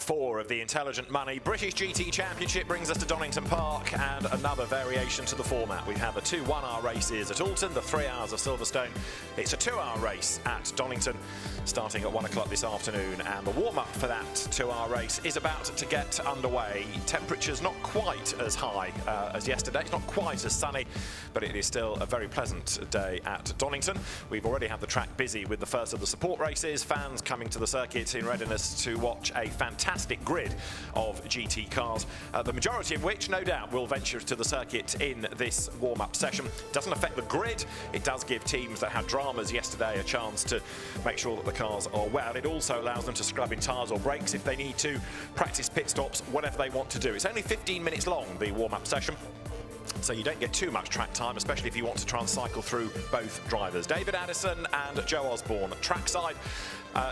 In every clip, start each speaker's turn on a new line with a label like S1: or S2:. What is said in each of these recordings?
S1: 4 of the Intelligent Money British GT Championship brings us to Donington Park, and another variation to the format. We have the 2 1-hour races at Alton, the 3 hours of Silverstone. It's a 2-hour race at Donington, starting at 1 o'clock this afternoon, and the warm-up for that 2-hour race is about to get underway. Temperatures not quite as high as yesterday, it's not quite as sunny, but it is still a very pleasant day at Donington. We've already had the track busy with the first of the support races, fans coming to the circuit in readiness to watch a fantastic grid of GT cars, the majority of which no doubt will venture to the circuit in this warm-up session. Doesn't affect the grid, it does give teams that had dramas yesterday a chance to make sure that the cars are well. It also allows them to scrub in tyres or brakes if they need to, practice pit stops, whatever they want to do. It's only 15 minutes long, the warm-up session, so you don't get too much track time, especially if you want to try and cycle through both drivers. David Addison and Joe Osborne, trackside.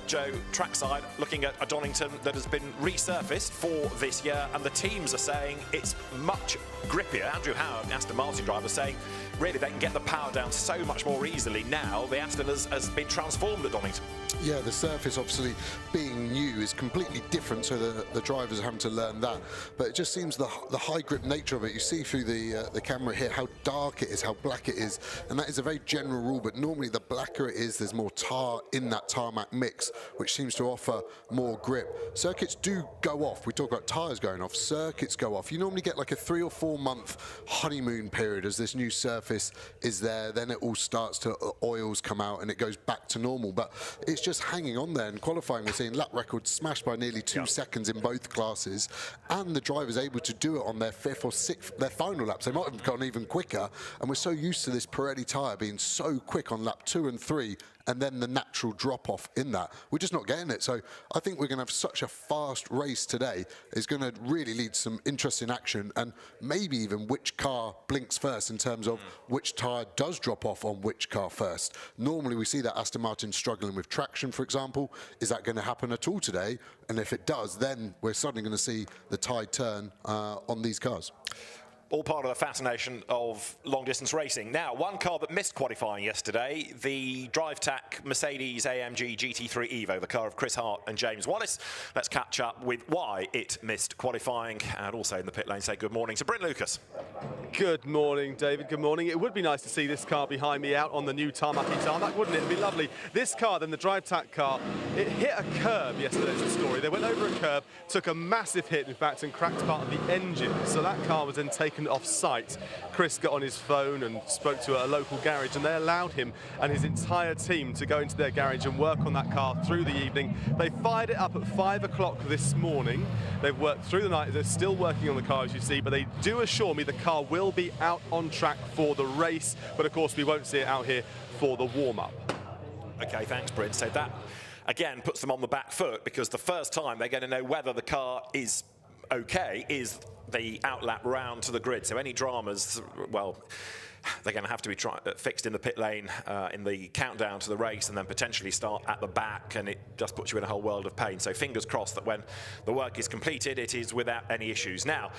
S1: Joe, trackside, looking at a Donington that has been resurfaced for this year, and the teams are saying it's much grippier. Andrew Howard, Aston Martin driver, saying really they can get the power down so much more easily now. The Aston has been transformed at Donington.
S2: Yeah, the surface obviously being new is completely different, so the drivers are having to learn that. But it just seems the high grip nature of it, you see through the camera here how dark it is, how black it is, and that is a very general rule, but normally the blacker it is, there's more tar in that tarmac mix, which seems to offer more grip. Circuits do go off. We talk about tyres going off, circuits go off. You normally get like a 3 or 4 month honeymoon period as this new surface is there, then it all starts to, oils come out and it goes back to normal, but it's just hanging on there. In qualifying, we're seeing lap records smashed by nearly 2 seconds in both classes, and the drivers able to do it on their 5th or 6th, their final laps. They might have gone even quicker, and we're so used to this Pirelli tyre being so quick on lap 2 and 3, and then the natural drop-off in that. We're just not getting it. So I think we're going to have such a fast race today. It's going to really lead to some interesting action, and maybe even which car blinks first in terms of which tyre does drop off on which car first. Normally we see that Aston Martin struggling with traction, for example. Is that going to happen at all today? And if it does, then we're suddenly going to see the tide turn on these cars.
S1: All part of the fascination of long-distance racing. Now, one car that missed qualifying yesterday, the DriveTac Mercedes AMG GT3 Evo, the car of Chris Hart and James Wallace. Let's catch up with why it missed qualifying, and also in the pit lane say good morning to Bryn Lucas.
S3: Good morning, David. Good morning. It would be nice to see this car behind me out on the new tarmac, wouldn't it? It'd be lovely. This car, then the DriveTac car, it hit a curb yesterday, is the story. They went over a curb, took a massive hit, in fact, and cracked part of the engine. So that car was then taken off site. Chris got on his phone and spoke to a local garage, and they allowed him and his entire team to go into their garage and work on that car through the evening. They fired it up at 5 o'clock this morning. They've worked through the night. They're still working on the car, as you see, but they do assure me the car will be out on track for the race, but of course we won't see it out here for the warm-up.
S1: Okay, thanks, Bryn. So that again puts them on the back foot, because the first time they're going to know whether the car is okay is the outlap round to the grid. So any dramas, well, they're going to have to be fixed in the pit lane in the countdown to the race, and then potentially start at the back, and it just puts you in a whole world of pain. So fingers crossed that when the work is completed, it is without any issues. Now,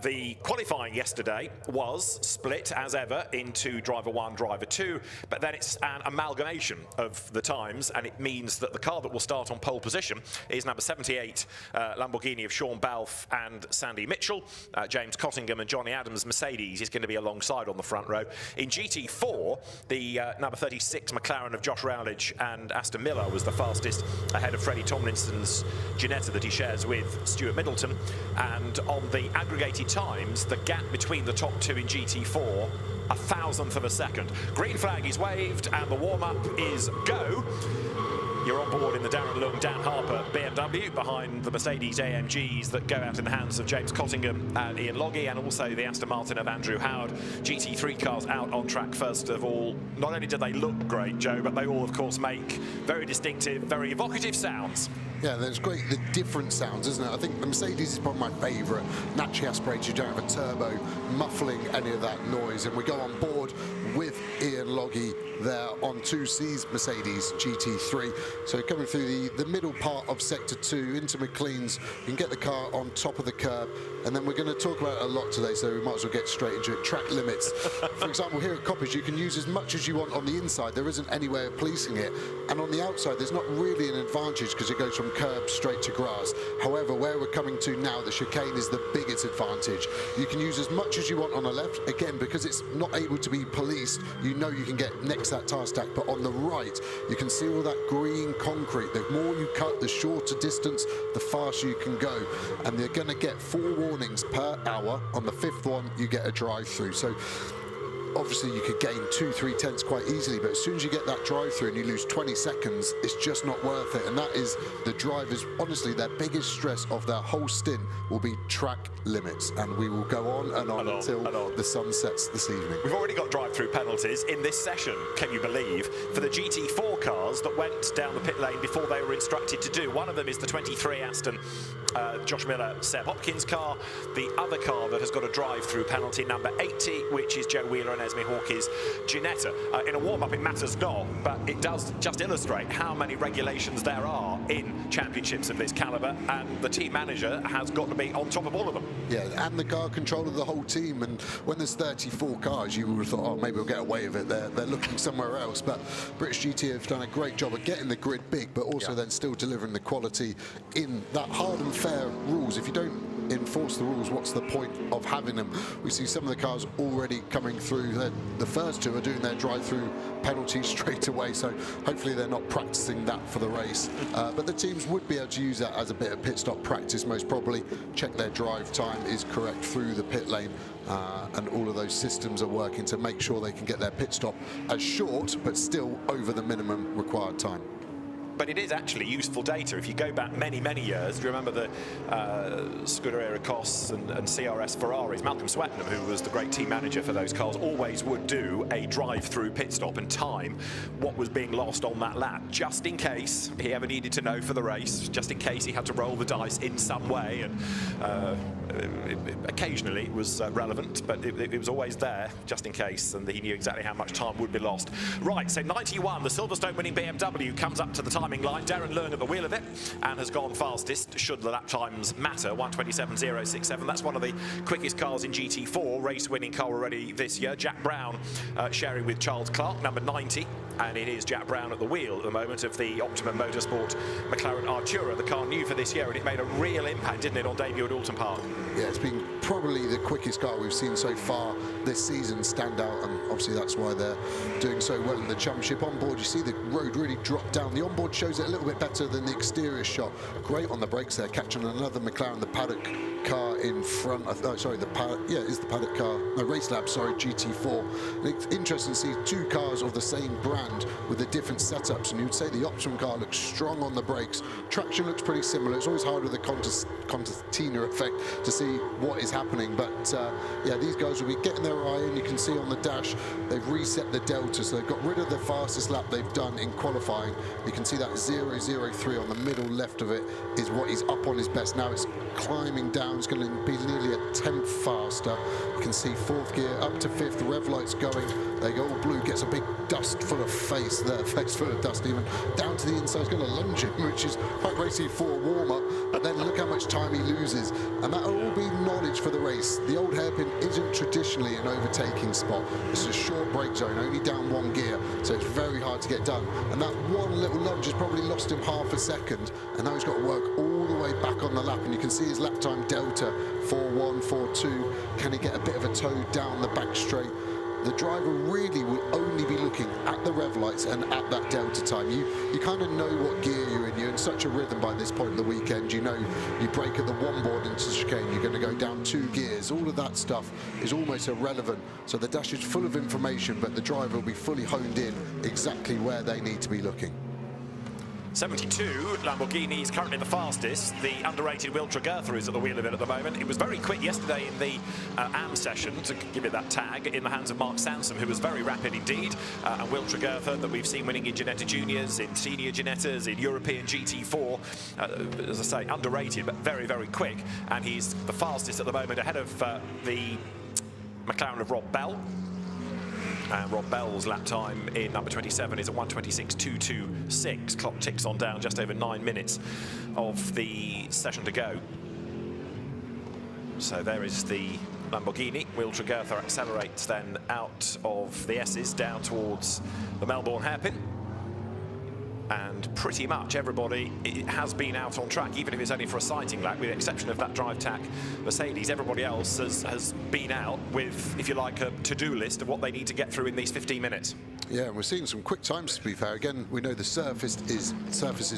S1: the qualifying yesterday was split, as ever, into driver 1, driver 2, but then it's an amalgamation of the times, and it means that the car that will start on pole position is number 78 Lamborghini of Sean Balfe and Sandy Mitchell. James Cottingham and Johnny Adams' Mercedes is going to be alongside on the front row. In GT4, the number 36 McLaren of Josh Rowledge and Aston Miller was the fastest, ahead of Freddie Tomlinson's Ginetta that he shares with Stuart Middleton. And on the aggregated times, the gap between the top 2 in GT4, 1,000th of a second. Green flag is waved and the warm-up is go. You're on board in the Darren Lung, Dan Harper BMW behind the Mercedes AMGs that go out in the hands of James Cottingham and Ian Logie, and also the Aston Martin of Andrew Howard. GT3 cars out on track first of all. Not only do they look great, Joe, but they all, of course, make very distinctive, very evocative sounds.
S2: Yeah, that's great, the different sounds, isn't it? I think the Mercedes is probably my favourite. Naturally aspirated, you don't have a turbo muffling any of that noise, and we go on board with Ian Logie there on 2C's Mercedes GT3. So coming through the middle part of Sector 2 into McLean's, you can get the car on top of the curb, and then we're going to talk about it a lot today, so we might as well get straight into it. Track limits. For example, here at Coppage, you can use as much as you want on the inside. There isn't any way of policing it. And on the outside, there's not really an advantage because it goes from from curb straight to grass. However, where we're coming to now, the chicane is the biggest advantage. You can use as much as you want on the left, again, because it's not able to be policed, you know you can get next to that tyre stack, but on the right, you can see all that green concrete. The more you cut, the shorter distance, the faster you can go. And they're going to get 4 warnings per hour. On the 5th one, you get a drive-through. So obviously you could gain 2-3 tenths quite easily, but as soon as you get that drive-through and you lose 20 seconds, it's just not worth it. And that is the drivers, honestly, their biggest stress of their whole stint will be track limits. And we will go on and on until the sun sets this evening.
S1: We've already got drive-through penalties in this session, can you believe, for the GT4 cars that went down the pit lane before they were instructed to do. One of them is the 23 Aston Josh Miller Seb Hopkins car. The other car that has got a drive-through penalty, number 80, which is Joe Wheeler and Esme Hawke's Ginetta. In a warm-up it matters not, but it does just illustrate how many regulations there are in championships of this calibre, and the team manager has got to be on top of all of them.
S2: Yeah, and the car control of the whole team. And when there's 34 cars, you would have thought, oh, maybe we'll get away with it. They're looking somewhere else. But British GT have done a great job of getting the grid big, but also then still delivering the quality in that hard and fair rules. If you don't enforce the rules, what's the point of having them? We see some of the cars already coming through. The first 2 are doing their drive-through penalties straight away, so hopefully they're not practicing that for the race. But the teams would be able to use that as a bit of pit stop practice, most probably. Check their drive time is correct through the pit lane, and all of those systems are working to make sure they can get their pit stop as short, but still over the minimum required time.
S1: But it is actually useful data. If you go back many, many years, do you remember the Scuderia Cos and CRS Ferraris? Malcolm Swettenham, who was the great team manager for those cars, always would do a drive-through pit stop and time what was being lost on that lap, just in case he ever needed to know for the race, just in case he had to roll the dice in some way. And occasionally it was relevant, but it was always there, just in case, and he knew exactly how much time would be lost. Right, so 91, the Silverstone winning BMW comes up to the timing line. Darren Leung at the wheel of it and has gone fastest, should the lap times matter, 1:27.067. That's one of the quickest cars in GT4, race winning car already this year. Jack Brown sharing with Charles Clark, number 90, and it is Jack Brown at the wheel at the moment of the Optimum Motorsport McLaren Artura, the car new for this year, and it made a real impact, didn't it, on debut at Alton Park?
S2: Yeah, it's been probably the quickest car we've seen so far this season stand out, and obviously that's why they're doing so well in the championship. On board, you see the road really drop down. The onboard shows it a little bit better than the exterior shot. Great on the brakes there, catching another McLaren, the paddock car in front. Sorry, the paddock, yeah, it is the paddock car. No, Race Lab, sorry, GT4. And it's interesting to see 2 cars of the same brand with the different setups, and you'd say the Optimum car looks strong on the brakes. Traction looks pretty similar. It's always hard with the concertina effect to see what is happening, but yeah, these guys will be getting their eye in. You can see on the dash they've reset the delta, so they've got rid of the fastest lap they've done in qualifying. You can see that 0:03 on the middle left of it is what he's up on his best. Now it's climbing down. It's going to be nearly a tenth faster. You can see 4th gear up to 5th, the rev light's going. They go all blue, gets a big dust full of face there, face full of dust even. Down to the inside, he's going to lunge him, which is quite racy for a warm-up, but then look how much time he loses. And that'll all be knowledge for the race. The old hairpin isn't traditionally an overtaking spot. It's a short brake zone, only down 1 gear, so it's very hard to get done. And that one little lunge has probably lost him half a second, and now he's got to work all the way back on the lap, and you can see his lap time delta, 4:1, 4:2. Can he get a bit of a toe down the back straight? The driver really will only be looking at the rev lights and at that delta time. You kind of know what gear you're in. You're in such a rhythm by this point in the weekend. You know you brake at the 1 board into the chicane, you're going to go down 2 gears. All of that stuff is almost irrelevant. So the dash is full of information, but the driver will be fully honed in exactly where they need to be looking.
S1: 72, Lamborghini is currently the fastest. The underrated Will Tregurtha is at the wheel of it at the moment. It was very quick yesterday in the AM session, to give it that tag, in the hands of Mark Sansom, who was very rapid indeed. And Will Tregurtha, that we've seen winning in Ginetta Juniors, in senior Ginettas, in European GT4. As I say, underrated, but very, very quick. And he's the fastest at the moment, ahead of the McLaren of Rob Bell. And Rob Bell's lap time in number 27 is at 1:26.226. Clock ticks on down, just over 9 minutes of the session to go. So there is the Lamborghini. Will Tregurtha accelerates then out of the S's down towards the Melbourne hairpin. and pretty much everybody has been out on track, even if it's only for a sighting lap, with the exception of that drive tack Mercedes. Everybody else has been out with, if you like, a to-do list of what they need to get through in these 15 minutes.
S2: Yeah, and we're seeing some quick times, to be fair. Again, we know the surface is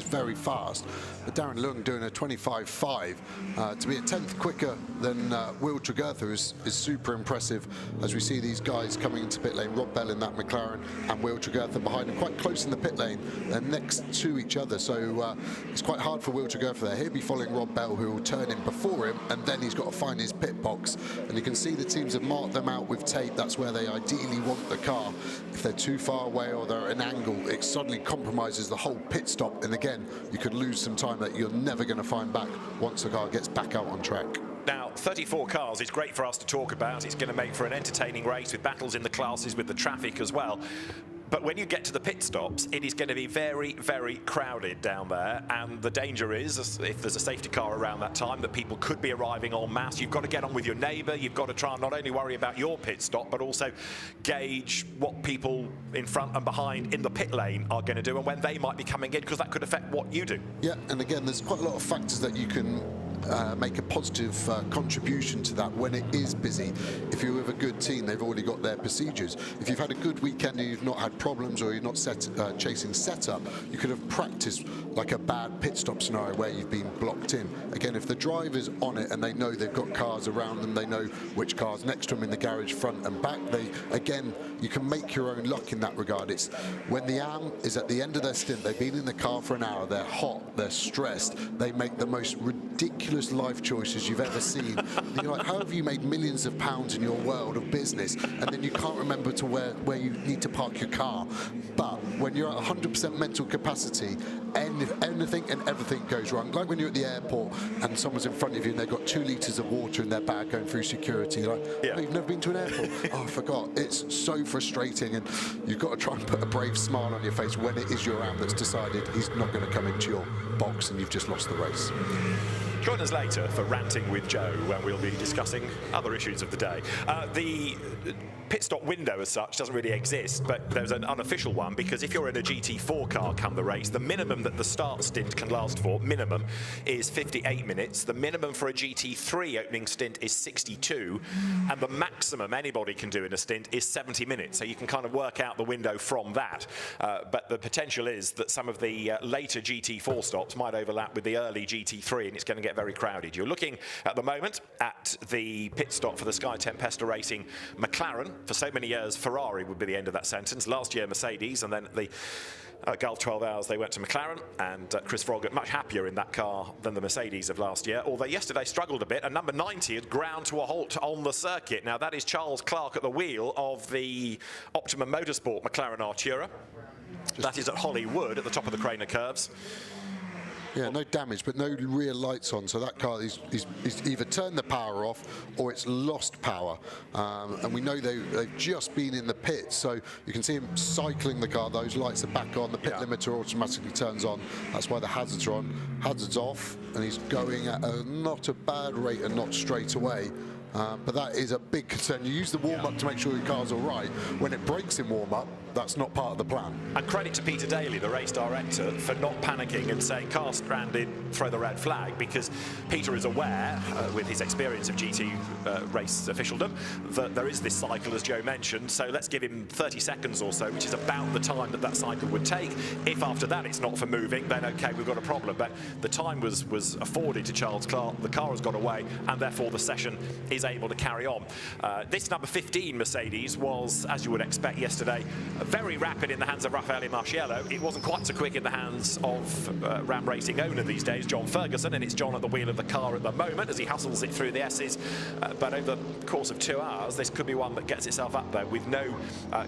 S2: very fast, but Darren Lung doing a 25.5 to be a 10th quicker than Will Tregurtha is super impressive, as we see these guys coming into pit lane. Rob Bell in that McLaren and Will Tregurtha behind him, quite close in the pit lane. They're next to each other, so it's quite hard for Will Tregurtha there. He'll be following Rob Bell, who will turn in before him, and then he's got to find his pit box. And you can see the teams have marked them out with tape. That's where they ideally want the car. If they're too far away or they're at an angle, it suddenly compromises the whole pit stop, and again, you could lose some time that you're never going to find back once the car gets back out on track.
S1: Now, 34 cars is great for us to talk about. It's going to make for an entertaining race with battles in the classes, with the traffic as well. But when you get to the pit stops, it is going to be very, very crowded down there. And the danger is, if there's a safety car around that time, that people could be arriving en masse. You've got to get on with your neighbour. You've got to try and not only worry about your pit stop, but also gauge what people in front and behind in the pit lane are going to do and when they might be coming in, because that could affect what you do.
S2: Yeah, and again, there's quite a lot of factors that you can make a positive contribution to that when it is busy. If you're with a good team, they've already got their procedures. If you've had a good weekend and you've not had problems, or you're not chasing setup, you could have practiced like a bad pit stop scenario where you've been blocked in. Again, if the driver's on it and they know they've got cars around them, they know which car's next to them in the garage front and back, again, you can make your own luck in that regard. It's when the AM is at the end of their stint, they've been in the car for an hour, they're hot, they're stressed, they make the most ridiculous life choices you've ever seen. You're like, how have you made millions of pounds in your world of business, and then you can't remember to where you need to park your car? But when you're at 100% mental capacity, anything and everything goes wrong. Like when you're at the airport and someone's in front of you and they've got 2 litres of water in their bag going through security. You're like,
S1: yeah.
S2: Oh, you've never been to an airport? Oh, I forgot. It's so frustrating, and you've got to try and put a brave smile on your face when it is your AM that's decided he's not going to come into your box and you've just lost the race.
S1: Join us later for Ranting with Joe, when we'll be discussing other issues of the day. The pit stop window as such doesn't really exist, but there's an unofficial one, because if you're in a GT4 car come the race, the minimum that the start stint can last for, minimum, is 58 minutes. The minimum for a GT3 opening stint is 62, and the maximum anybody can do in a stint is 70 minutes. So you can kind of work out the window from that. But the potential is that some of the later GT4 stops might overlap with the early GT3, and it's going to get very crowded. You're looking at the moment at the pit stop for the Sky Tempesta Racing McLaren. For so many years, Ferrari would be the end of that sentence. Last year, Mercedes, and then at the Gulf 12 Hours, they went to McLaren, and Chris Froggatt much happier in that car than the Mercedes of last year, although yesterday struggled a bit, and number 90 had ground to a halt on the circuit. Now, that is Charles Clark at the wheel of the Optimum Motorsport McLaren Artura. That is at Hollywood at the top of the Craner curves.
S2: Yeah, no damage, but no rear lights on. So that car is either turned the power off or it's lost power. And we know they've just been in the pit, so you can see him cycling the car. Those lights are back on. The pit limiter automatically turns on. That's why the hazards are on. Hazards off, and he's going at not a bad rate and not straight away. But that is a big concern. You use the warm-up to make sure your car's all right. When it breaks in warm-up, that's not part of the plan. And
S1: credit to Peter Daly, the race director, for not panicking and saying, car stranded, throw the red flag, because Peter is aware, with his experience of GT race officialdom, that there is this cycle, as Joe mentioned, so let's give him 30 seconds or so, which is about the time that cycle would take. If after that it's not for moving, then okay, we've got a problem. But the time was afforded to Charles Clark, the car has got away, and therefore the session is able to carry on. This number 15 Mercedes was, as you would expect yesterday, very rapid in the hands of Raffaele Marciello. It wasn't quite so quick in the hands of Ram Racing owner these days, John Ferguson, and it's John at the wheel of the car at the moment as he hustles it through the S's. But over the course of 2 hours, this could be one that gets itself up there with no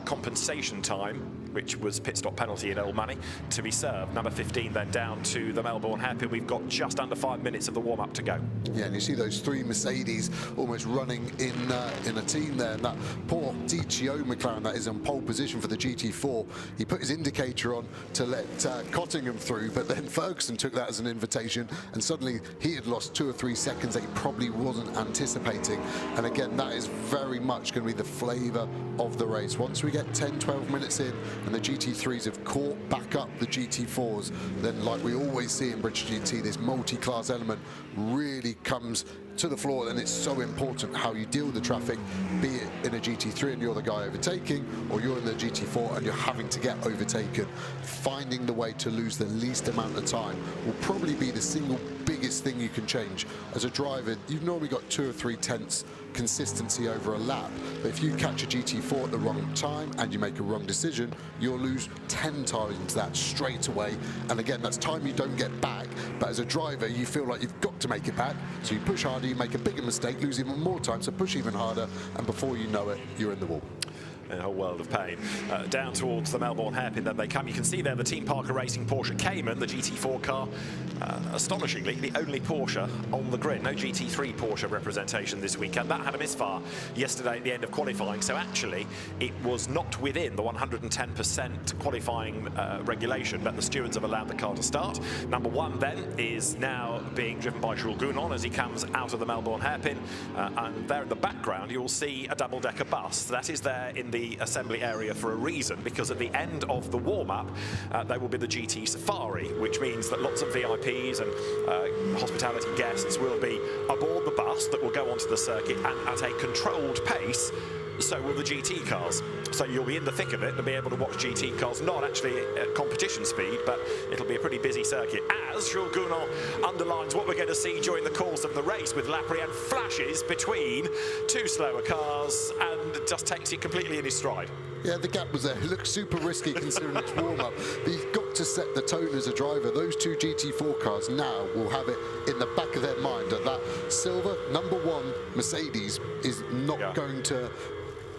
S1: compensation time, which was pit stop penalty in old money, to be served. Number 15 then down to the Melbourne hairpin. We've got just under 5 minutes of the warm-up to go. Yeah,
S2: and you see those 3 Mercedes almost running in a team there, and that poor DTO McLaren that is in pole position for the GT4, he put his indicator on to let Cottingham through, but then Ferguson took that as an invitation, and suddenly he had lost 2 or 3 seconds that he probably wasn't anticipating. And again, that is very much going to be the flavour of the race. Once we get 10-12 minutes in, and the GT3s have caught back up the GT4s, then like we always see in British GT, this multi-class element really comes to the floor, and it's so important how you deal with the traffic, be it in a GT3 and you're the guy overtaking, or you're in the GT4 and you're having to get overtaken. Finding the way to lose the least amount of time will probably be the single biggest thing you can change. As a driver, you've normally got 2 or 3 tenths consistency over a lap, but if you catch a GT4 at the wrong time and you make a wrong decision, you'll lose 10 times that straight away, and again, that's time you don't get back, but as a driver you feel like you've got to make it back, so you push harder, you make a bigger mistake, lose even more time, so push even harder, and before you know it, you're in the wall.
S1: A whole world of pain. Down towards the Melbourne hairpin then they come. You can see there the Team Parker Racing Porsche Cayman, the GT4 car, astonishingly the only Porsche on the grid. No GT3 Porsche representation this weekend. That had a misfire yesterday at the end of qualifying, so actually it was not within the 110% qualifying regulation, but the stewards have allowed the car to start. Number 1 then is now being driven by Jules Gounon as he comes out of the Melbourne hairpin, and there in the background you'll see a double-decker bus. That is there in the assembly area for a reason, because at the end of the warm-up there will be the GT Safari, which means that lots of VIPs and hospitality guests will be aboard the bus that will go onto the circuit, and at a controlled pace so will the GT cars. So you'll be in the thick of it and be able to watch GT cars, not actually at competition speed, but it'll be a pretty busy circuit. As Jules Gounon underlines what we're going to see during the course of the race, with Laprienne flashes between 2 slower cars and just takes it completely in his stride.
S2: Yeah, the gap was there. It looked super risky considering it's warm-up. But you've got to set the tone as a driver. Those 2 GT4 cars now will have it in the back of their mind that silver number 1 Mercedes is not going to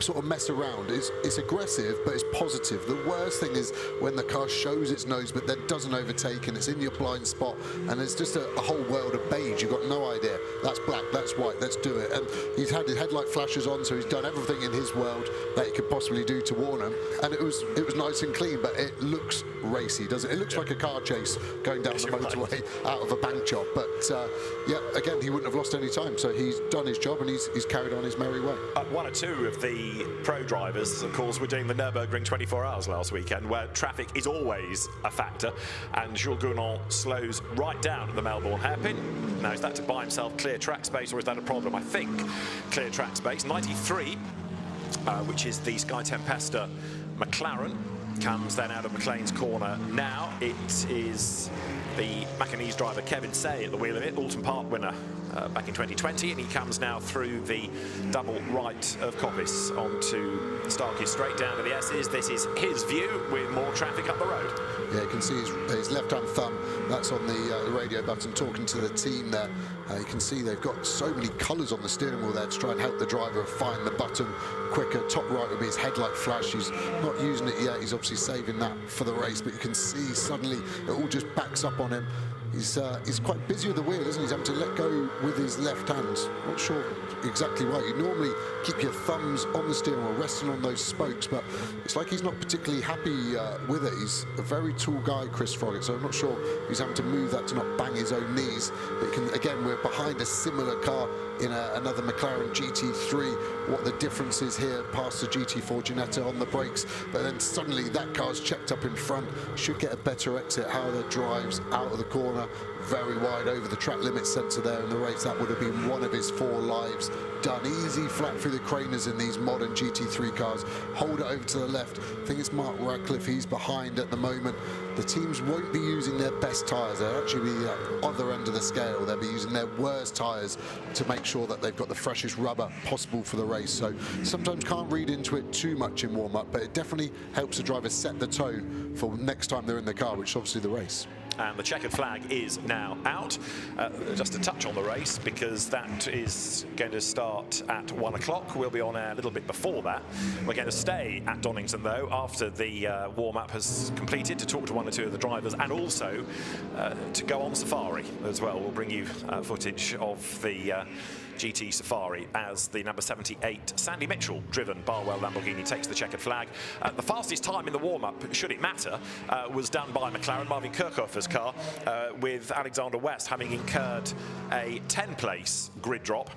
S2: sort of mess around. It's aggressive, but it's positive. The worst thing is when the car shows its nose but then doesn't overtake and it's in your blind spot, and it's just a whole world of beige. You've got no idea. That's black, that's white, let's do it. And he's had his headlight flashes on, so he's done everything in his world that he could possibly do to warn him, and it was nice and clean, but it looks racy, doesn't it? It looks like a car chase going down the motorway out of a bank job, but yeah, again, he wouldn't have lost any time, so he's done his job and he's carried on his merry way.
S1: 1 or 2 of the pro drivers, of course, were doing the Nürburgring 24 hours last weekend, where traffic is always a factor, and Jules Gounon slows right down at the Melbourne hairpin. Now, is that to buy himself clear track space, or is that a problem? I think clear track space. 93, which is the Sky Tempesta McLaren, comes then out of McLean's corner. Now it is the Macanese driver Kevin Say at the wheel of it, Alton Park winner back in 2020, and he comes now through the double right of Coppice onto Starkey, straight down to the S's. This is his view with more traffic up the road.
S2: Yeah, you can see his left-hand thumb, that's on the radio button, talking to the team there. You can see they've got so many colours on the steering wheel there to try and help the driver find the button quicker. Top right will be his headlight flash. He's not using it yet. He's obviously saving that for the race, but you can see suddenly it all just backs up on him. He's quite busy with the wheel, isn't he? He's having to let go with his left hand. Not sure exactly why. You normally keep your thumbs on the steering wheel, resting on those spokes, but it's like he's not particularly happy with it. He's a very tall guy, Chris Froggatt, so I'm not sure he's having to move that to not bang his own knees. But again, we're behind a similar car in another McLaren GT3. What the difference is here, past the GT4 Ginetta on the brakes, but then suddenly that car's checked up in front, should get a better exit. Howler drives out of the corner, very wide over the track limit sensor there in the race. That would have been 1 of his 4 lives done. Easy flat through the craners in these modern GT3 cars. Hold it over to the left. I think it's Mark Radcliffe, he's behind at the moment. The teams won't be using their best tyres. They'll actually be at the other end of the scale. They'll be using their worst tyres to make sure that they've got the freshest rubber possible for the race. So sometimes can't read into it too much in warm-up, but it definitely helps the driver set the tone for next time they're in the car, which is obviously the race.
S1: And the checkered flag is now out. Just to touch on the race, because that is going to start at 1 o'clock. We'll be on air a little bit before that. We're going to stay at Donington, though, after the warm-up has completed, to talk to 1 or 2 of the drivers, and also to go on safari as well. We'll bring you footage of the GT Safari as the number 78 Sandy Mitchell driven Barwell Lamborghini takes the checkered flag. The fastest time in the warm-up, should it matter, was done by McLaren, Marvin Kirchhoffer's car, with Alexander West having incurred a 10-place grid drop.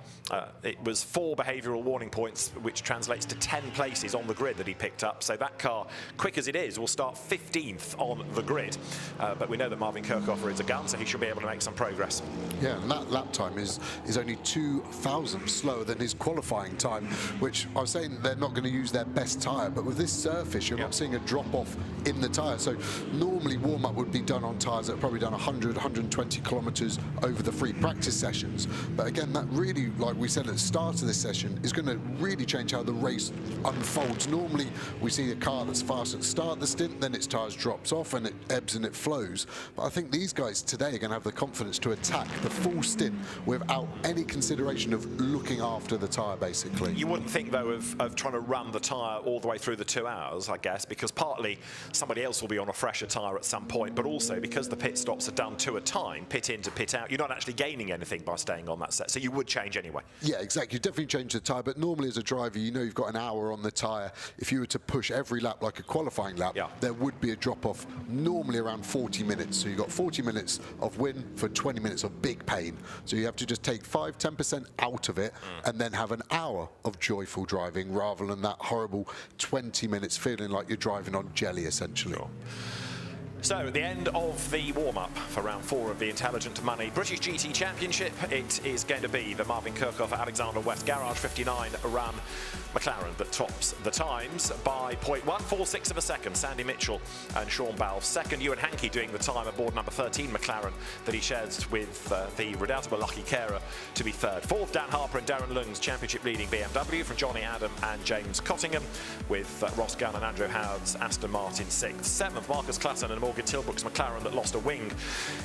S1: It was 4 behavioural warning points, which translates to 10 places on the grid that he picked up. So that car, quick as it is, will start 15th on the grid. But we know that Marvin Kirchhoffer is a gun, so he should be able to make some progress.
S2: Yeah, and that lap time is only 2 thousandths slower than his qualifying time, which I was saying they're not going to use their best tyre, but with this surface, you're not seeing a drop-off in the tyre. So normally warm-up would be done on tyres that have probably done 100, 120 kilometres over the free practice sessions. But again, that really, like we said at the start of this session, is going to really change how the race unfolds. Normally, we see a car that's fast at the start of the stint, then its tyres drops off and it ebbs and it flows. But I think these guys today are going to have the confidence to attack the full stint without any consideration of looking after the tyre, basically.
S1: You wouldn't think, though, of trying to run the tyre all the way through the 2 hours, I guess, because partly somebody else will be on a fresher tyre at some point, but also because the pit stops are done 2 at a time, pit in to pit out, you're not actually gaining anything by staying on that set, so you would change anyway.
S2: Yeah, exactly. You definitely change the tyre, but normally as a driver, you know you've got an hour on the tyre. If you were to push every lap like a qualifying lap, there would be a drop-off normally around 40 minutes. So you've got 40 minutes of win for 20 minutes of big pain. So you have to just take 5–10% out of it and then have an hour of joyful driving rather than that horrible 20 minutes feeling like you're driving on jelly, essentially.
S1: Sure. So, at the end of the warm-up for round 4 of the Intelligent Money British GT Championship, it is going to be the Marvin Kirchhoffer Alexander West Garage 59 run McLaren that tops the times by 0.146 of a second. Sandy Mitchell and Sean Balfe second. Ewan Hankey doing the time aboard number 13 McLaren that he shares with the redoubtable Lucky Carer to be third. Fourth, Dan Harper and Darren Lung's championship-leading BMW from Johnny Adam and James Cottingham, with Ross Gunn and Andrew Howard's Aston Martin sixth. Seventh, Marcus Classen and Morgan Tilbrook's McLaren that lost a wing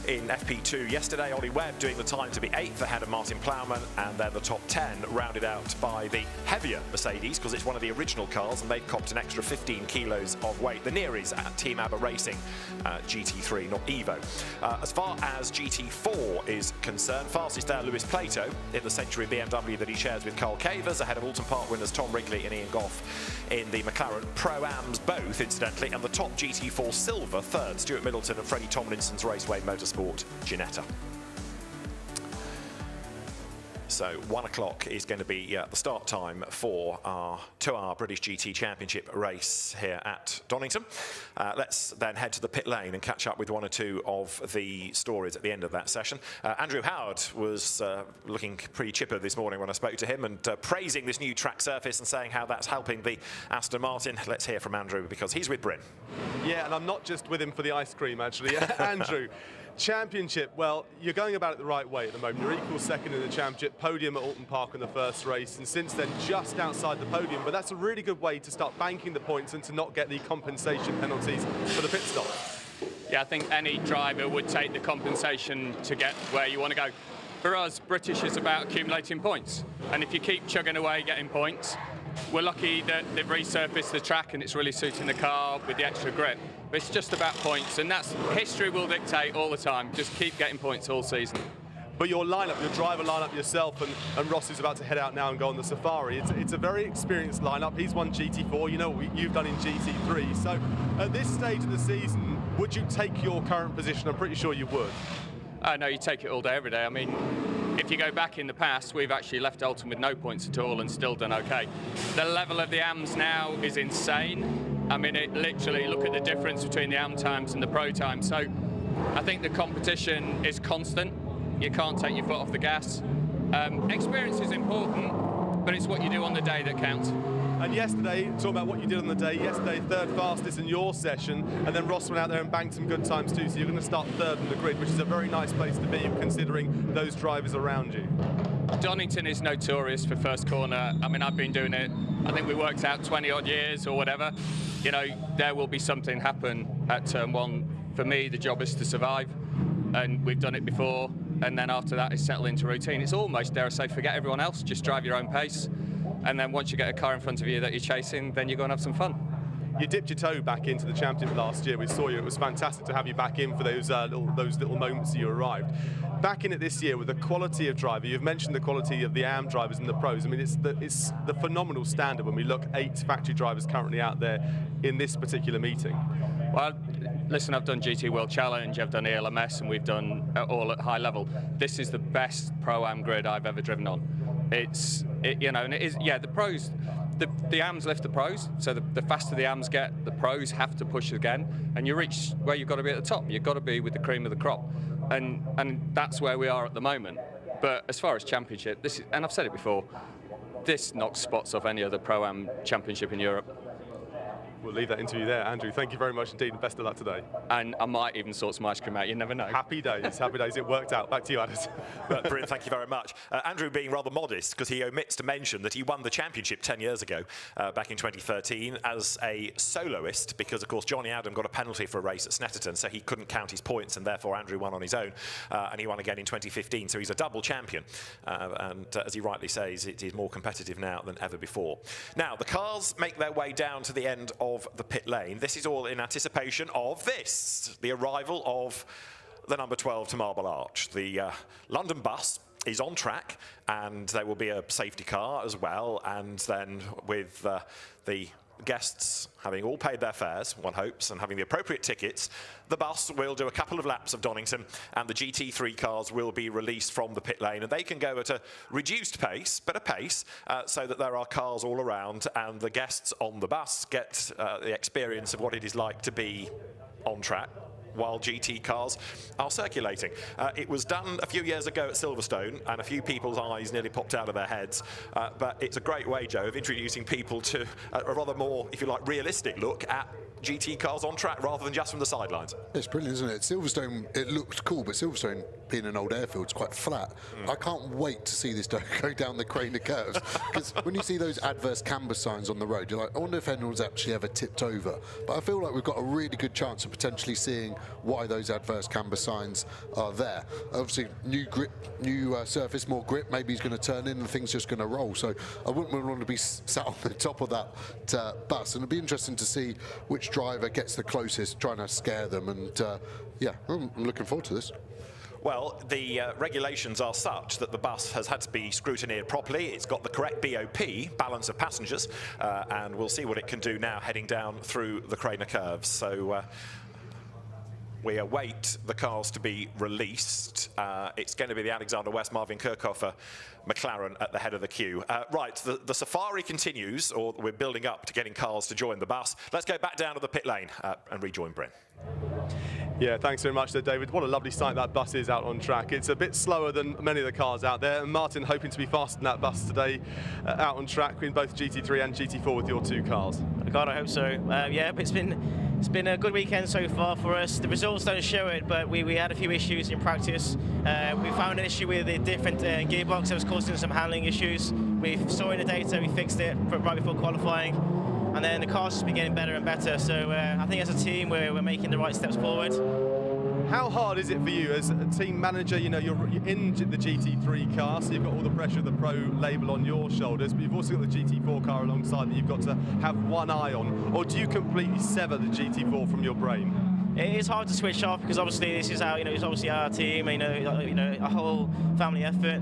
S1: in FP2 yesterday. Ollie Webb doing the time to be 8th ahead of Martin Plowman, and then the top 10 rounded out by the heavier Mercedes, because it's one of the original cars and they've copped an extra 15 kilos of weight. The Nearies at Team ABBA Racing GT3, not Evo. As far as GT4 is concerned, fastest there Lewis Plato in the Century BMW that he shares with Carl Cavers, ahead of Alton Park winners Tom Wrigley and Ian Goff in the McLaren Pro-Ams, both incidentally, and the top GT4 silver third, Stuart Middleton and Freddie Tomlinson's Raceway Motorsport Ginetta. So 1 o'clock is going to be the start time for our 2-hour British GT Championship race here at Donington. Let's then head to the pit lane and catch up with 1 or 2 of the stories at the end of that session. Andrew Howard was looking pretty chipper this morning when I spoke to him, and praising this new track surface and saying how that's helping the Aston Martin. Let's hear from Andrew, because he's with Bryn.
S3: Yeah, and I'm not just with him for the ice cream, actually. Andrew, championship, well, you're going about it the right way at the moment. You're equal second in the championship, podium at Alton Park in the first race, and since then just outside the podium. But that's a really good way to start banking the points and to not get the compensation penalties for the pit stop.
S4: Yeah, I think any driver would take the compensation to get where you want to go. For us, British is about accumulating points, and if you keep chugging away getting points, we're lucky that they've resurfaced the track and it's really suiting the car with the extra grip. But it's just about points, and that's history will dictate all the time. Just keep getting points all season.
S3: But your lineup, your driver lineup yourself, and Ross is about to head out now and go on the Safari. It's a very experienced lineup. He's won GT4, you know what you've done in GT3. So at this stage of the season, would you take your current position? I'm pretty sure you would.
S4: No, you take it all day, every day. I mean, if you go back in the past, we've actually left Alton with no points at all and still done okay. The level of the AMs now is insane. I mean, literally, look at the difference between the AM times and the pro times. So I think the competition is constant. You can't take your foot off the gas. Experience is important, but it's what you do on the day that counts.
S3: And yesterday, talking about what you did on the day, yesterday third fastest in your session, and then Ross went out there and banked some good times too, so you're going to start third on the grid, which is a very nice place to be considering those drivers around you.
S4: Donington is notorious for first corner. I mean, I've been doing it, I think we worked out 20 odd years or whatever. You know, there will be something happen at turn 1. For me, the job is to survive, and we've done it before, and then after that is settle into routine. It's almost, dare I say, forget everyone else, just drive your own pace. And then once you get a car in front of you that you're chasing, then you go and have some fun.
S3: You dipped your toe back into the championship last year. We saw you. It was fantastic to have you back in for those little moments that you arrived. Back in it this year with the quality of driver. You've mentioned the quality of the AM drivers and the pros. I mean, it's the phenomenal standard when we look 8 factory drivers currently out there in this particular meeting.
S4: Well, listen, I've done GT World Challenge, I've done ELMS, and we've done all at high level. This is the best Pro-Am grid I've ever driven on. You know, and it is, yeah, the pros, the AMs lift the pros, so the faster the AMs get, the pros have to push again, and you reach where you've got to be at the top. You've got to be with the cream of the crop, and that's where we are at the moment. But as far as championship, this is, and I've said it before, this knocks spots off any other Pro-Am championship in Europe.
S3: We'll leave that interview there. Andrew, thank you very much indeed, and best of luck today.
S4: And I might even sort some ice cream out, you never know.
S3: Happy days, happy days. It worked out. Back to you, Addis.
S1: Brilliant, thank you very much. Andrew being rather modest because he omits to mention that he won the championship 10 years ago, back in 2013, as a soloist, because of course Johnny Adam got a penalty for a race at Snetterton, so he couldn't count his points, and therefore Andrew won on his own, and he won again in 2015, so he's a double champion. And as he rightly says, it is more competitive now than ever before. Now, the cars make their way down to the end of the pit lane. This is all in anticipation of this, the arrival of the number 12 to Marble Arch. The London bus is on track, and there will be a safety car as well, and then with the guests having all paid their fares, one hopes, and having the appropriate tickets, the bus will do a couple of laps of Donington, and the GT3 cars will be released from the pit lane, and they can go at a reduced pace, but a pace, so that there are cars all around, and the guests on the bus get the experience of what it is like to be on track while GT cars are circulating. It was done a few years ago at Silverstone, and a few people's eyes nearly popped out of their heads, but it's a great way, Joe, of introducing people to a rather more, if you like, realistic look at GT cars on track rather than just from the sidelines.
S2: It's brilliant, isn't it? Silverstone, it looked cool, but Silverstone, being an old airfield, is quite flat. I can't wait to see this go down the crane of curves, because when you see those adverse camber signs on the road, you're like, I wonder if anyone's actually ever tipped over. But I feel like we've got a really good chance of potentially seeing why those adverse camber signs are there. Obviously, new grip, new surface, more grip, maybe he's going to turn in and things just going to roll. So I wouldn't want to be sat on the top of that bus, and it'd be interesting to see which driver gets the closest, trying to scare them, and yeah, I'm looking forward to this.
S1: Well, the regulations are such that the bus has had to be scrutineered properly. It's got the correct BOP, balance of passengers, and we'll see what it can do now heading down through the Craner curves. So we await the cars to be released. It's going to be the Alexander West Marvin Kirchhofer McLaren at the head of the queue. Right, the safari continues, or we're building up to getting cars to join the bus. Let's go back down to the pit lane and rejoin Bryn.
S3: Yeah, thanks very much there, David. What a lovely sight that bus is out on track. It's a bit slower than many of the cars out there, and Martin hoping to be faster than that bus today out on track in both GT3 and GT4 with your 2 cars.
S5: God, I hope so. Yeah, it's been a good weekend so far for us. The results don't show it, but we had a few issues in practice. We found an issue with a different gearbox that was causing some handling issues. We saw in the data, we fixed it right before qualifying, and then the car's just been getting better and better. So I think as a team, we're making the right steps forward.
S3: How hard is it for you as a team manager? You know, you're in the GT3 car, so you've got all the pressure of the Pro label on your shoulders, but you've also got the GT4 car alongside that you've got to have one eye on. Or do you completely sever the GT4 from your brain?
S5: It is hard to switch off because obviously this is our, it's obviously our team, a whole family effort.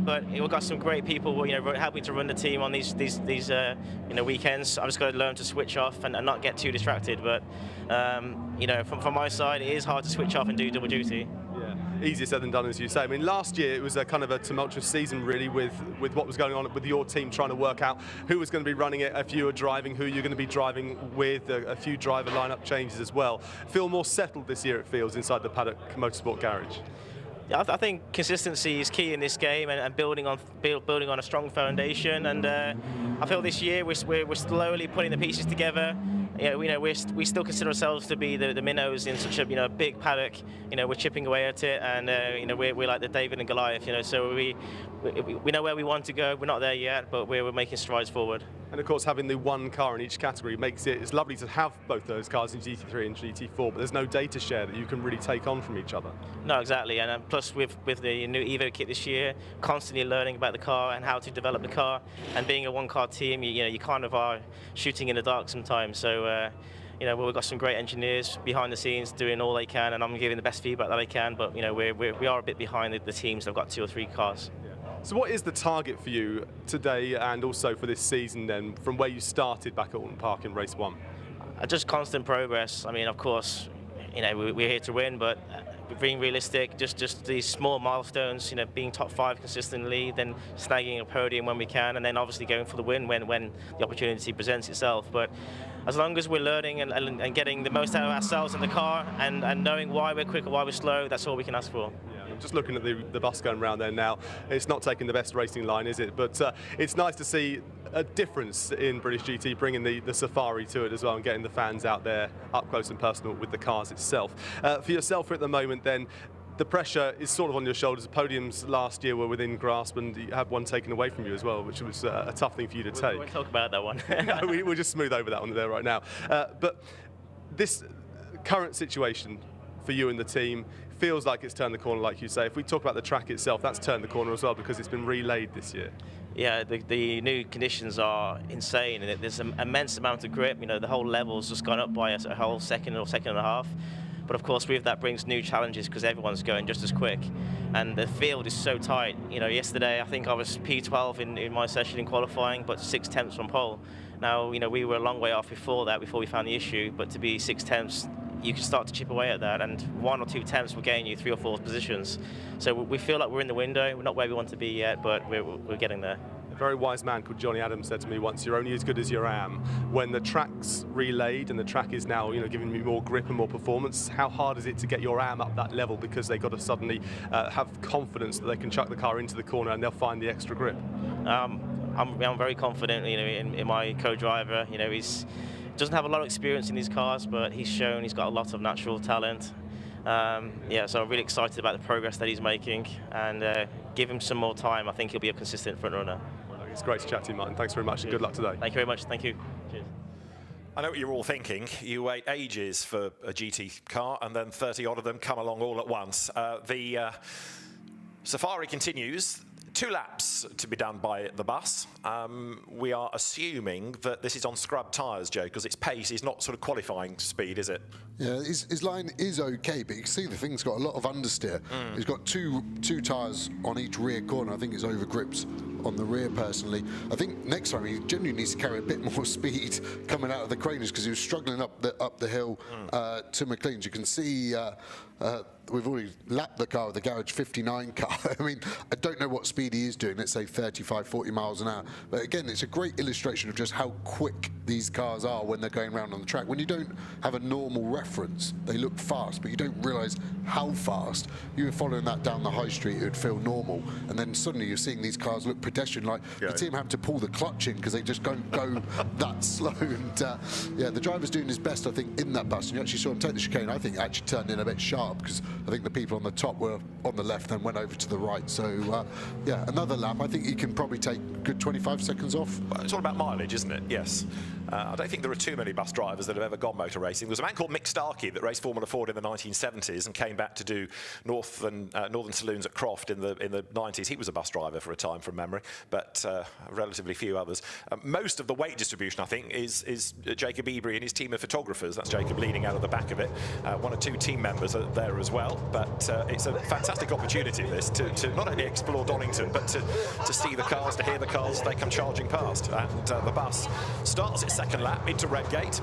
S5: But we've got some great people, helping to run the team on these weekends. I've just got to learn to switch off and not get too distracted. But from my side, it is hard to switch off and do double duty.
S3: Easier said than done, as you say. I mean, last year it was a kind of a tumultuous season, really, with what was going on with your team trying to work out who was going to be running it, if you were driving, who you're going to be driving with, a few driver lineup changes as well. Feel more settled this year, it feels, inside the Paddock Motorsport Garage.
S5: Yeah, I think consistency is key in this game, and building on a strong foundation. And I feel this year we're slowly putting the pieces together. We still consider ourselves to be the minnows in such a big paddock. We're chipping away at it, and we're like the David and Goliath. So we know where we want to go. We're not there yet, but we're making strides forward.
S3: And of course, having the one car in each category makes it's lovely to have both those cars in GT3 and GT4, but there's no data share that you can really take on from each other.
S5: No, exactly, and plus with the new Evo kit this year, constantly learning about the car and how to develop the car, and being a one-car team, you kind of are shooting in the dark sometimes. So, we've got some great engineers behind the scenes doing all they can, and I'm giving the best feedback that I can. But we are a bit behind the teams that have got 2 or 3 cars.
S3: So what is the target for you today and also for this season then, from where you started back at Alton Park in race 1?
S5: Just constant progress. I mean, of course, we're here to win, but being realistic, just these small milestones, being top 5 consistently, then snagging a podium when we can, and then obviously going for the win when the opportunity presents itself. But as long as we're learning and getting the most out of ourselves in the car and knowing why we're quick or why we're slow, that's all we can ask for.
S3: I'm just looking at the bus going around there now. It's not taking the best racing line, is it? But it's nice to see a difference in British GT, bringing the safari to it as well and getting the fans out there up close and personal with the cars itself. For yourself at the moment then, the pressure is sort of on your shoulders. The podiums last year were within grasp, and you had one taken away from you as well, which was a tough thing for you to take.
S5: We won't talk about that one.
S3: No, we'll just smooth over that one there right now. But this current situation for you and the team feels like it's turned the corner, like you say. If we talk about the track itself, that's turned the corner as well because it's been relayed this year.
S5: Yeah, the new conditions are insane, and there's an immense amount of grip. The whole level's just gone up by a whole second or second and a half. But of course, with that brings new challenges because everyone's going just as quick, and the field is so tight. Yesterday I think I was P12 in my session in qualifying, but 6/10 from pole. Now, we were a long way off before we found the issue, but to be 6/10, you can start to chip away at that, and 1 or 2 attempts will gain you 3 or 4 positions. So we feel like we're in the window. We're not where we want to be yet, but we're getting there.
S3: A very wise man called Johnny Adams said to me once, "You're only as good as your am." When the track's relayed and the track is now, giving me more grip and more performance, how hard is it to get your am up that level because they've got to suddenly have confidence that they can chuck the car into the corner and they'll find the extra grip?
S5: I'm very confident, in my co-driver. He doesn't have a lot of experience in these cars, but he's shown he's got a lot of natural talent. So I'm really excited about the progress that he's making, and give him some more time. I think he'll be a consistent front runner.
S3: It's great to chat to you, Martin. Thanks very much, and good luck today.
S5: Thank you very much. Thank you. Cheers.
S1: I know what you're all thinking. You wait ages for a GT car, and then 30 odd of them come along all at once. The safari continues. 2 laps to be done by the bus. We are assuming that this is on scrub tyres, Joe, because its pace is not sort of qualifying speed, is it?
S2: Yeah, his line is okay, but you can see the thing's got a lot of understeer. He's got two tyres on each rear corner. I think it's over grips on the rear, personally. I think next time he genuinely needs to carry a bit more speed coming out of the craners because he was struggling up the hill to McLean's. You can see we've already lapped the car with the Garage 59 car. I mean, I don't know what speed he is doing, let's say 35, 40 miles an hour. But again, it's a great illustration of just how quick these cars are when they're going around on the track. When you don't have a normal reference, they look fast, but you don't realise how fast. You were following that down the high street, it would feel normal. And then suddenly you're seeing these cars look pedestrian, like you see him having to pull the clutch in because they just don't go that slow. And yeah, the driver's doing his best, I think, in that bus. And you actually saw him take the chicane. I think it actually turned in a bit sharp because I think the people on the top were on the left and went over to the right. So yeah, another lap. I think he can probably take a good 25 seconds off.
S1: Well, it's all about mileage, isn't it? Yes. I don't think there are too many bus drivers that have ever gone motor racing. There was a man called Mick Starkey that raced Formula Ford in the 1970s and came back to do Northern Saloons at Croft in the 90s. He was a bus driver for a time, from memory, but relatively few others. Most of the weight distribution, I think, is Jacob Ebery and his team of photographers. That's Jacob leaning out of the back of it. 1 or 2 team members are there as well. But it's a fantastic opportunity, this, to not only explore Donington, but to see the cars, to hear the cars as they come charging past. And the bus starts its second lap into Redgate,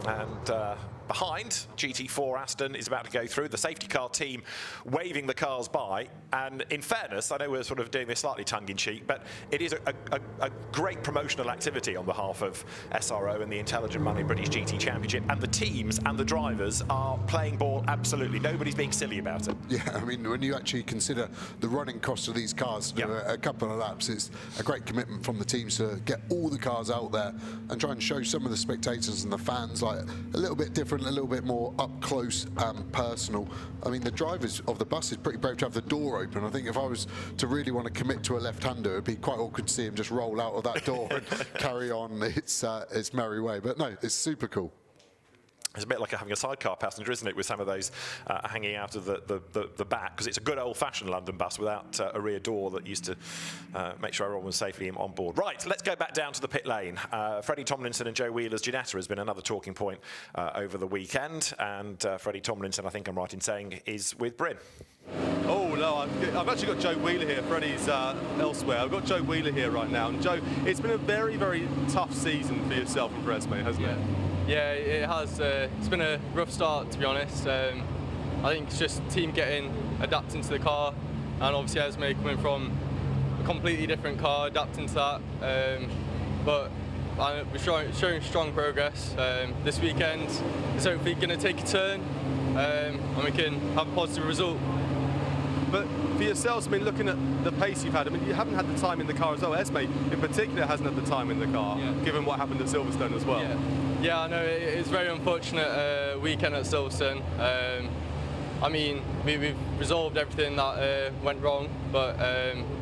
S1: and behind, GT4 Aston is about to go through. The safety car team waving the cars by. And in fairness, I know we're sort of doing this slightly tongue-in-cheek, but it is a great promotional activity on behalf of SRO and the Intelligent Money British GT Championship. And the teams and the drivers are playing ball absolutely. Nobody's being silly about it.
S2: Yeah, I mean, when you actually consider the running cost of these cars to do a couple of laps, it's a great commitment from the teams to get all the cars out there and try and show some of the spectators and the fans like a little bit different, different, a little bit more up close and personal. I mean, the drivers of the bus is pretty brave to have the door open. I think if I was to really want to commit to a left-hander, it'd be quite awkward to see him just roll out of that door and carry on its merry way. But no, it's super cool.
S1: It's a bit like having a sidecar passenger, isn't it, with some of those hanging out of the back, because it's a good old-fashioned London bus without a rear door that used to make sure everyone was safely on board. Right, let's go back down to the pit lane. Freddie Tomlinson and Joe Wheeler's Ginetta has been another talking point over the weekend, and Freddie Tomlinson, I think I'm right in saying, is with Bryn.
S3: Oh no, I've actually got Joe Wheeler here. Freddie's elsewhere. I've got Joe Wheeler here right now. And Joe, it's been a very, very tough season for yourself and Bresme, hasn't it?
S6: Yeah, it has. It's been a rough start, to be honest. I think it's just team adapting to the car, and obviously Esme coming from a completely different car, adapting to that. But we're showing strong progress. This weekend is hopefully going to take a turn, and we can have a positive result.
S3: But for yourselves, I mean, looking at the pace you've had, I mean, you haven't had the time in the car as well. Esme, in particular, hasn't had the time in the car, given what happened at Silverstone as well.
S6: Yeah, I know it's very unfortunate weekend at Silverstone. I mean, we've resolved everything that went wrong, but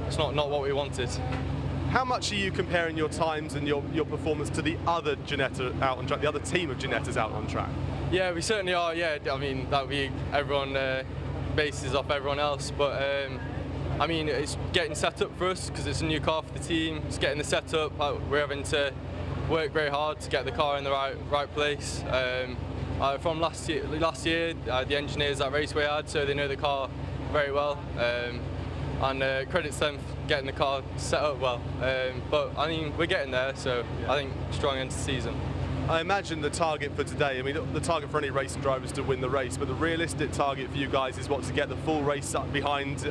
S6: it's not what we wanted.
S3: How much are you comparing your times and your performance to the other Ginetta out on track, the other team of Ginettas out on track?
S6: Yeah, we certainly are. Yeah, I mean, that would be everyone bases off everyone else, but I mean, it's getting set up for us because it's a new car for the team. It's getting the setup. We're having to work very hard to get the car in the right place. From last year, the engineers at Raceway had, so they know the car very well, and credits them for getting the car set up well. But I mean, we're getting there, so I think strong end to the season.
S3: I imagine the target for today, I mean, the target for any racing driver is to win the race, but the realistic target for you guys is what, to get the full race up behind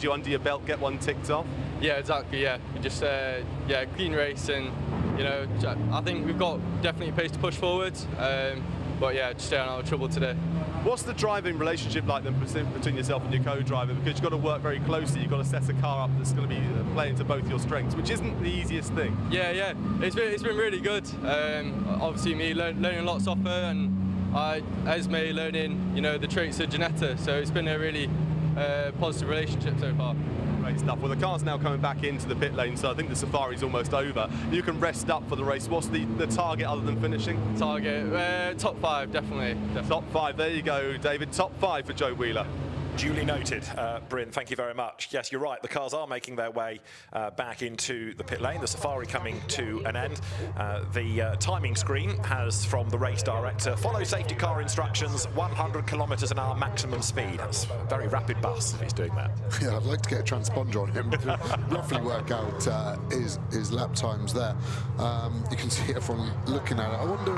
S3: you, under your belt, get one ticked off?
S6: Yeah, exactly, yeah. We just, clean race, and, you know, I think we've got definitely pace to push forward, but yeah, just stay out of trouble today.
S3: What's the driving relationship like then between yourself and your co-driver? Because you've got to work very closely, you've got to set a car up that's going to be playing to both your strengths, which isn't the easiest thing.
S6: Yeah, it's been really good. Obviously me learning lots off her, and Esme learning, you know, the traits of Ginetta, so it's been a really positive relationship so far.
S3: Great stuff. Well, the car's now coming back into the pit lane, so I think the safari's almost over. You can rest up for the race. What's the target other than finishing?
S6: Target, top 5, definitely.
S3: Top 5, there you go, David. Top 5 for Joe Wheeler.
S1: Duly noted, Bryn, thank you very much. Yes, you're right, the cars are making their way back into the pit lane, the safari coming to an end. The timing screen has, from the race director, follow safety car instructions, 100 kilometres an hour maximum speed. That's a very rapid bus if he's doing that.
S2: Yeah, I'd like to get a transponder on him to roughly work out his lap times there. You can see it from looking at it. I wonder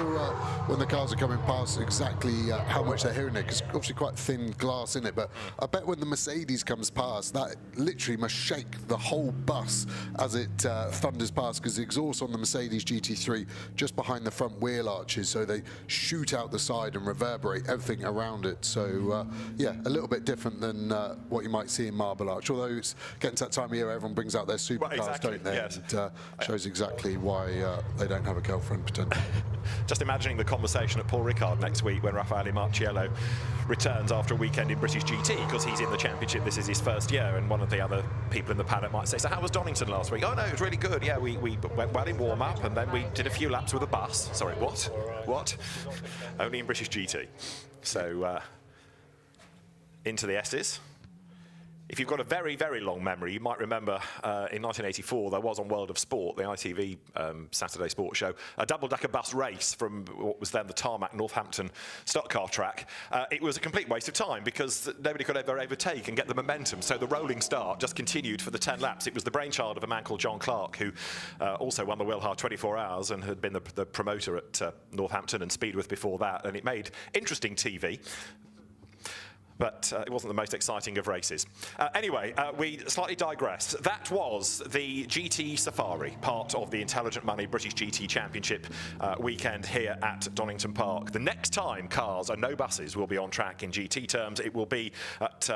S2: when the cars are coming past exactly how much they're hearing it, because obviously quite thin glass in it, but I bet when the Mercedes comes past, that literally must shake the whole bus as it thunders past, because the exhaust on the Mercedes GT3 just behind the front wheel arches, so they shoot out the side and reverberate everything around it. So yeah, a little bit different than what you might see in Marble Arch, although it's getting to that time of year everyone brings out their supercars,
S1: exactly,
S2: don't they?
S1: yes.
S2: And shows exactly why they don't have a girlfriend potentially.
S1: Just imagining the conversation at Paul Ricard next week when Raffaele Marciello returns after a weekend in British GT, because he's in the championship, this is his first year, and one of the other people in the paddock might say, so how was Donington last week? Oh no, it was really good. Yeah, we went well in warm-up, and then we did a few laps with a bus. Sorry, what? Only in British GT. So into the S's. If you've got a very, very long memory, you might remember in 1984 there was on World of Sport, the ITV Saturday sports show, a double-decker bus race from what was then the tarmac Northampton stock car track. It was a complete waste of time because nobody could ever overtake and get the momentum, so the rolling start just continued for the 10 laps. It was the brainchild of a man called John Clark, who also won the Wilhar 24 Hours and had been the promoter at Northampton and Speedwith before that, and it made interesting TV. But it wasn't the most exciting of races. Anyway, we slightly digress. That was the GT Safari, part of the Intelligent Money British GT Championship weekend here at Donington Park. The next time cars and no buses will be on track in GT terms, it will be at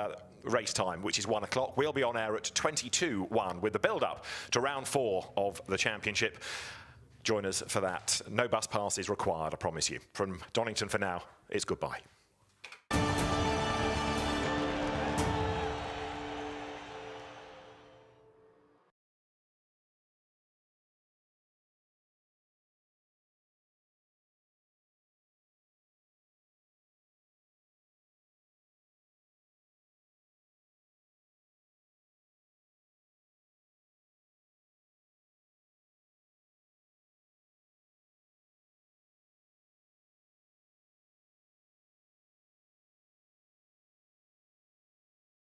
S1: race time, which is 1 o'clock. We'll be on air at 22:01 with the build-up to round 4 of the championship. join us for that. No bus passes required, I promise you. From Donington for now, it's goodbye.